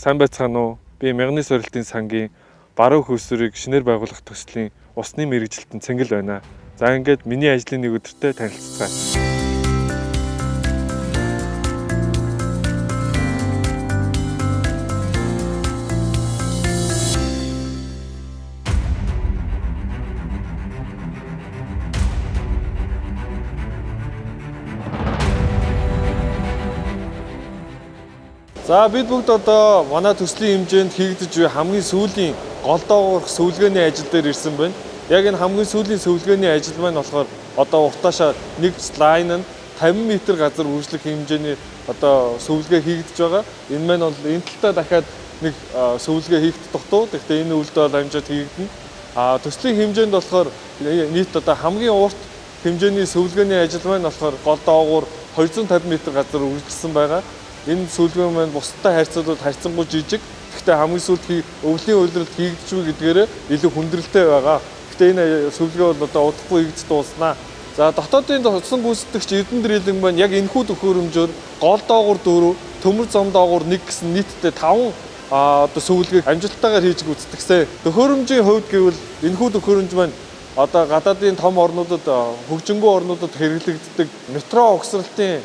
Сайн байцгаана уу? Би Мягны сорилтын сангийн баруун хөлсөрийг шинээр байгуулах төслийн усны мэргэжилтэн Цэнгэл байна. За ингээд миний ажлын нэг өдөртөө танилццгаая. За бид бүгд одоо манай төслийн хэмжээнд хийгдэж буй хамгийн сүүлийн гол доогоорох сөвлөгөөний ажил дээр ирсэн байна. Яг энэ хамгийн сүүлийн сөвлөгөөний ажил маань болохоор одоо уртаашаа нэг лайн нь 50 м газар үржлэх хэмжээний одоо сөвлөгөө хийгдэж байгаа. Энэ маань бол энэ талтаа дахиад нэг сөвлөгөө хийгдэх дутуу. Гэхдээ энэ үйлдэл бол амжаад хийгдэнэ. Төслийн хэмжээнд болохоор нийт одоо хамгийн урт хэмжээний сөвлөгөөний ажил маань болохоор гол доогуур 250 м газар үржилсэн байгаа. Энэ сөвлөгөө маань бусдтай харьцуулбал харьцангуй жижиг. Гэхдээ хамгийн сүүлд өвлийн үйлрэлд хийгдэж буй гэдгээрээ илүү хүндрэлтэй байгаа. Гэхдээ энэ сөвлөгөө бол одоо удахгүй хийгдэж дууснаа. За дотоодын туссан гүйцэтгэгч Эрдэнэ дрилинг маань яг энэхүү төхөөрөмжөөр гол доогуур 4, төмөр зам доогуур 1 гэсэн нийтдээ 5 одоо сөвлөгөөг амжилттайгаар хийж гүйцэтгсэн. Төхөөрөмжийн хувьд гэвэл энэхүү төхөөрөмж маань одоо гадаадын том орнуудад хөгжингүй орнуудад хэрэглэгддэг метро угсралтын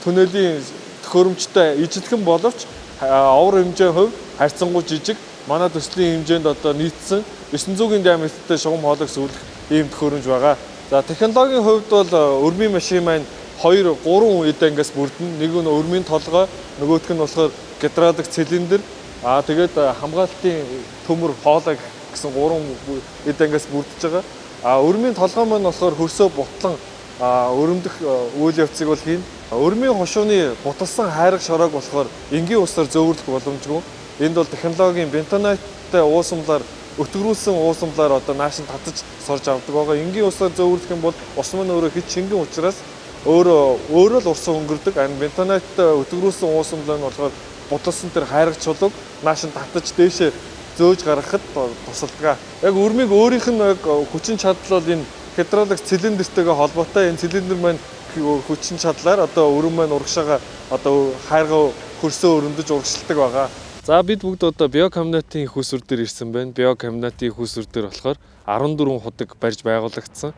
түнэлийн төхөөрөмжтэй ижилхэн боловч овор хэмжээ хувь харьцангуй жижиг. Манай төслийн хэмжээнд одоо нийтсэн 900-ийн диаметртэй шугам хоолойг сөвлөх ийм төхөөрөмж байгаа. За технологийн хувьд бол өрмийн машин маань 2, 3 эд ангиас бүрдэн. Нэг нь өрмийн толгой, нөгөөх нь болохоор гидравлик цилиндр. Тэгээд хамгаалтын төмөр хоолой гэсэн 3 эд ангиас бүрдэж байгаа. Өрмийн толгой маань болохоор хөрсөө бутлан өрөмдөх үйл явцыг бол хийн. Өрмийн хошууны буталсан хайрах шороог болохоор энгийн усаар зөөвөрлөх боломжгүй. Энд бол технологийн бентониттай уусамлаар өтгөрүүлсэн уусамлаар одоо нааш нь татаж сорж авдаг байгаа. Энгийн усаар зөөвөрлөх юм бол ус маань өөрөө хит шингэн учраас өөрөө л урсан өнгөрдөг. Харин бентониттай өтгөрүүлсэн уусамлаар нь болохоор буталсан тэр хайрах чулууг нааш нь татаж дээшээ зөөж гаргахад тусалдаг. Яг өрмийг өөрийнх нь яг хүчин чадал бол энэ гидравлик цилиндртэйгээ холбоотой. Энэ цилиндр маань хүчин чадлаар одоо өрөм маань урагшаага одоо хайргаа хөрсөө өрөмдөж урагшилдаг байгаа. За бид бүгд одоо биокомбинатын их усүр дээр ирсэн байна. Биокомбинатын их усүр дээр болохоор 14 худаг барьж байгуулагдсан.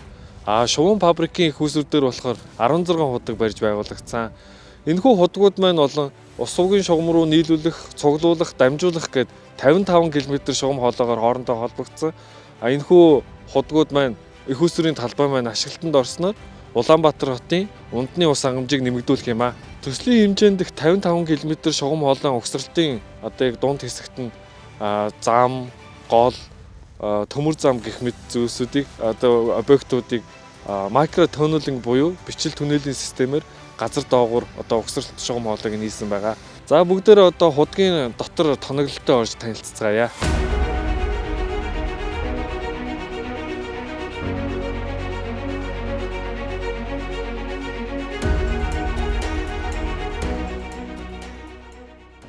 Шуван фабрикийн их усүр дээр болохоор 16 худаг барьж байгуулагдсан. Энэхүү худгууд маань олон ус сувгийн шугам руу нийлүүлэх, цуглуулах, дамжуулах гээд 55 км шугам хоолойгоор хоорондоо холбогдсон. Энэхүү худгууд маань их усүрийн талбай маань ашиглалтанд орсноор Улаанбаатар хотын унтны ус хангамжийг нэмэгдүүлэх юм аа. Төслийн хэмжээнд их 55 км шугам хоолойн угсралтын одоо яг дунд хэсэгт нь зам, гол, төмөр зам гэх мэт зүйлсүүдийг одоо объектуудыг микро тоннелинг буюу бичил түнэлийн системээр газар доогуур одоо угсралт шугам хоолойг нийлсэн байгаа. За бүгдээрээ одоо худгийн дотор тоноглолтой орж танилццгаая.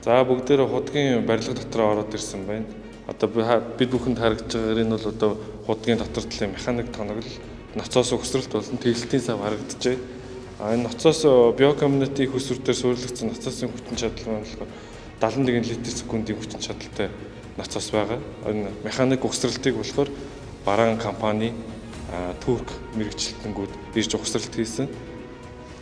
За бүгдээрээ худгийн барилга дотор ороод ирсэн байна. Одоо бид бүхэнд харагдж байгаа энэ бол одоо худгийн дотор талын механик тоноглол, ноцоос угсралт болон тэглэлтийн сав харагдаж байна. Энэ ноцоос биокомбинатын их усүр дээр суурилагдсан ноцоосын хүчин чадал нь болохоор 71 литр/секундын хүчин чадалтай ноцоос байгаа. Энэ механик угсралтыг болохоор бараан компани турк мэргэжилтэнгүүд ирж угсралт хийсэн.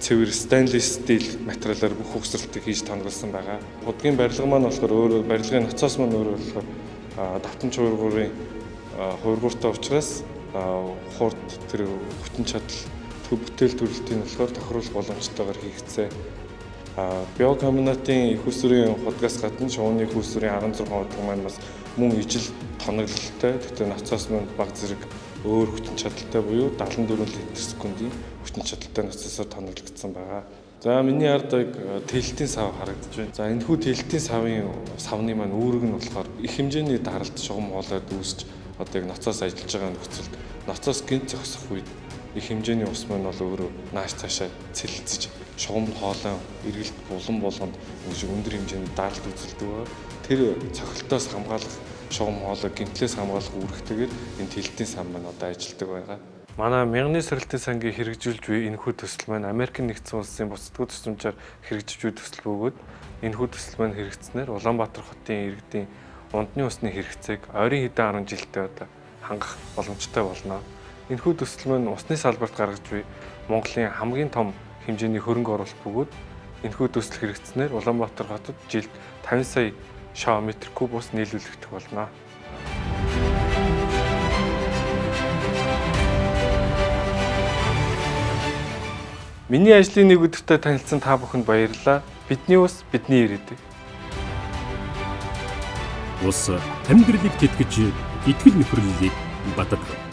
Цэвэр стейнлес стил материалаар бүх угсралтыг хийж тоноглосон байгаа. Худгийн барилга маань болохоор өөрөө барилгын ноцоос маань өөрөө болохоор давтамж хувиргуурын хувиргууртай учраас хурд тэр хүчин чадал бүтээл төрөлтийн болохоор тохируулах боломжтойгоор хийгдсэн. Биокомбинатын их усүрийн худгаас гадна шувууны их усүрийн 16 худаг маань бас мөн ижил тоноглолтой. Тэгтээ ноцоос маань баг зэрэг өөр хүчин чадалтай буюу 74 литр/секундын хүчин чадалтай ноцоосоор тоноглогдсон байгаа. За миний ард тэлэлтийн сав харагдаж байна. За энэхүү тэлэлтийн савны маань үүрэг нь болохоор их хэмжээний даралт шугам хоолойд үүсч одоо яг ноцоос ажиллаж байгаа нөхцөлд ноцоос гинт зогсох үед их хэмжээний ус маань бол өөрөө нааш цаашаа цэлэлцэж шугам хоолой эргэлт булан болгонд өндөр хэмжээний даралт үзүүлдэг байгаа. Тэр цохилтоос хамгаалах шугам хоолой гэмтлээс хамгаалах үүрэгтэйгээр энэ тэлэлтийн сав маань одоо ажилладаг байгаа. Манай мянганы сорилтын сангийн хэрэгжүүлж буй энэхүү төсөл маань Америкийн нэгдсэн улсын буцадгүй тусламжаар хэрэгжиж буй төсөл бөгөөд энэхүү төсөл маань хэрэгжснээр Улаанбаатар хотын иргэдийн унтны усны хэрэгцээг ойрын хэдэн 10 жилдээ одоо хангах боломжтой болно. Энэхүү төсөл маань усны салбарт гаргаж буй Монголын хамгийн том хэмжээний хөрөнгө оруулалт бөгөөд энэхүү төсөл хэрэгжснээр Улаанбаатар хотод жилд 50 сая шоо метр куб ус нийлүүлэгдэх болно. Миний ажлын нэг өдөртөө танилцсан та бүхэнд баярлалаа. Бидний ус бидний ирээдүй. Ус амьдралыг тэтгэж, итгэл нөхөрлөлийг баддаг.